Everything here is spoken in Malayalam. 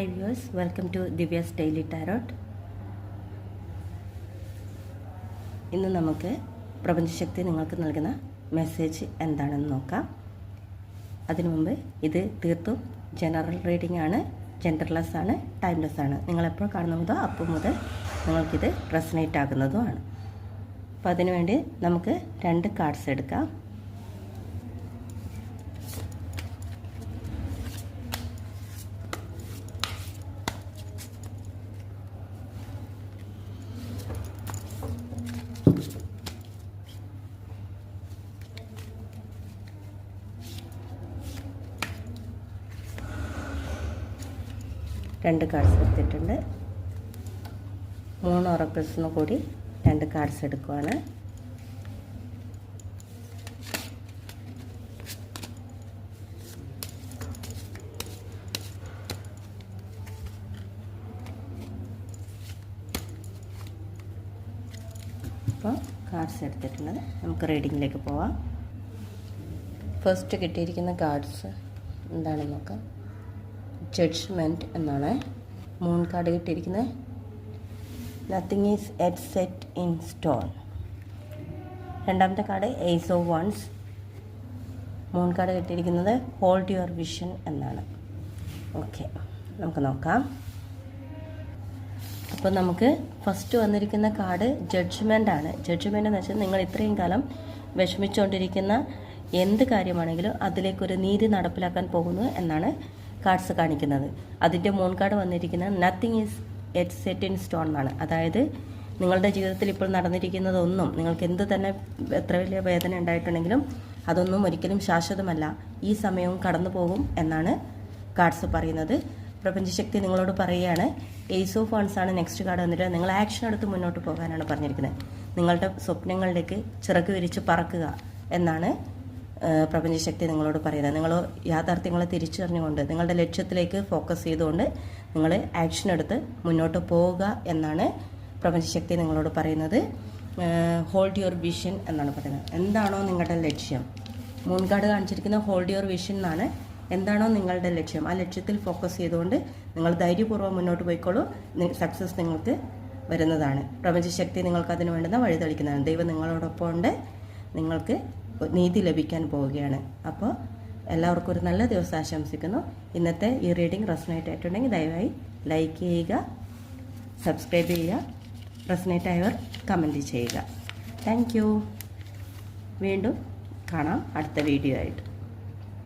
Hi viewers, welcome to Divya's Daily Tarot. ഇന്ന് നമുക്ക് പ്രപഞ്ചശക്തി നിങ്ങൾക്ക് നൽകുന്ന മെസ്സേജ് എന്താണെന്ന് നോക്കാം. അതിനു മുമ്പ് ഇത് തീർത്തും ജനറൽ റീഡിംഗ് ആണ്, ജെൻഡർലെസ് ആണ്, ടൈംലെസ് ആണ്. നിങ്ങളെപ്പോൾ കാണുന്നതോ അപ്പോൾ മുതൽ നിങ്ങൾക്കിത് റെസനേറ്റ് ആകുന്നതുമാണ്. അപ്പോൾ അതിനുവേണ്ടി നമുക്ക് 2 കാർഡ്സ് എടുക്കാം. രണ്ട് കാർഡ്സ് എടുത്തിട്ടുണ്ട്. 3 ഒറക്കിൾസിന് കൂടി 2 കാർഡ്സ് എടുക്കുവാണ്. അപ്പോൾ കാർഡ്സ് എടുത്തിട്ടുള്ളത് നമുക്ക് റീഡിങ്ങിലേക്ക് പോവാം. ഫസ്റ്റ് കിട്ടിയിരിക്കുന്ന കാർഡ്സ് എന്താണെന്ന് നോക്കാം. ജഡ്ജ്മെൻറ്റ് എന്നാണ് മൂൺ കാർഡ് കിട്ടിയിരിക്കുന്നത്. Nothing is yet set in stone. രണ്ടാമത്തെ card ace of wands. Moon card കിട്ടിയിരിക്കുന്നത് ഹോൾഡ് യുവർ വിഷൻ എന്നാണ്. ഓക്കെ, നമുക്ക് നോക്കാം. അപ്പോൾ നമുക്ക് ഫസ്റ്റ് വന്നിരിക്കുന്ന കാർഡ് ജഡ്ജ്മെൻ്റ് ആണ്. ജഡ്ജ്മെൻ്റ് എന്ന് വെച്ചാൽ നിങ്ങൾ ഇത്രയും കാലം വിഷമിച്ചുകൊണ്ടിരിക്കുന്ന എന്ത് കാര്യമാണെങ്കിലും അതിലേക്കൊരു നീതി നടപ്പിലാക്കാൻ പോകുന്നു എന്നാണ് കാർഡ്സ് കാണിക്കുന്നത്. അതിൻ്റെ മൂൺ കാർഡ് വന്നിരിക്കുന്നത് nothing is yet set in stone എന്നാണ്. അതായത് നിങ്ങളുടെ ജീവിതത്തിൽ ഇപ്പോൾ നടന്നിരിക്കുന്നതൊന്നും, നിങ്ങൾക്ക് എന്ത് തന്നെ എത്ര വലിയ വേദന ഉണ്ടായിട്ടുണ്ടെങ്കിലും അതൊന്നും ഒരിക്കലും ശാശ്വതമല്ല, ഈ സമയവും കടന്നു പോകും എന്നാണ് കാർഡ്സ് പറയുന്നത്. പ്രപഞ്ചശക്തി നിങ്ങളോട് പറയുകയാണ്, ഏസ് ഓഫ് വൺസ് ആണ് നെക്സ്റ്റ് കാർഡ് വന്നിട്ട് നിങ്ങൾ ആക്ഷൻ എടുത്ത് മുന്നോട്ട് പോകാനാണ് പറഞ്ഞിരിക്കുന്നത്. നിങ്ങളുടെ സ്വപ്നങ്ങളിലേക്ക് ചിറക് വിരിച്ച് പറക്കുക എന്നാണ് പ്രപഞ്ചശക്തി നിങ്ങളോട് പറയുന്നത്. നിങ്ങൾ യാഥാർത്ഥ്യങ്ങളെ തിരിച്ചറിഞ്ഞുകൊണ്ട് നിങ്ങളുടെ ലക്ഷ്യത്തിലേക്ക് ഫോക്കസ് ചെയ്തുകൊണ്ട് നിങ്ങൾ ആക്ഷൻ എടുത്ത് മുന്നോട്ട് പോവുക എന്നാണ് പ്രപഞ്ചശക്തി നിങ്ങളോട് പറയുന്നത്. ഹോൾഡ് യുവർ വിഷൻ എന്നാണ് പറയുന്നത്. എന്താണോ നിങ്ങളുടെ ലക്ഷ്യം, മൂൺ കാർഡ് കാണിച്ചിരിക്കുന്ന ഹോൾഡ് യുവർ വിഷൻ എന്നാണ്. എന്താണോ നിങ്ങളുടെ ലക്ഷ്യം, ആ ലക്ഷ്യത്തിൽ ഫോക്കസ് ചെയ്തുകൊണ്ട് നിങ്ങൾ ധൈര്യപൂർവ്വം മുന്നോട്ട് പോയിക്കോളൂ. സക്സസ് നിങ്ങൾക്ക് വരുന്നതാണ്. പ്രപഞ്ചശക്തി നിങ്ങൾക്ക് അതിന് വേണ്ടുന്ന വഴി തെളിക്കുന്നതാണ്. ദൈവം നിങ്ങളോടൊപ്പം ഉണ്ട്, നിങ്ങൾക്ക് നീതി ലഭിക്കാൻ പോവുകയാണ്. അപ്പോൾ എല്ലാവർക്കും ഒരു നല്ല ദിവസം ആശംസിക്കുന്നു. ഇന്നത്തെ ഈ റീഡിംഗ് റെസനേറ്റ് ആയിട്ടുണ്ടെങ്കിൽ ദയവായി ലൈക്ക് ചെയ്യുക, സബ്സ്ക്രൈബ് ചെയ്യുക, റെസനേറ്റ് ആയവർ കമൻറ്റ് ചെയ്യുക. Thank you. വീണ്ടും കാണാം അടുത്ത വീഡിയോ ആയിട്ട്.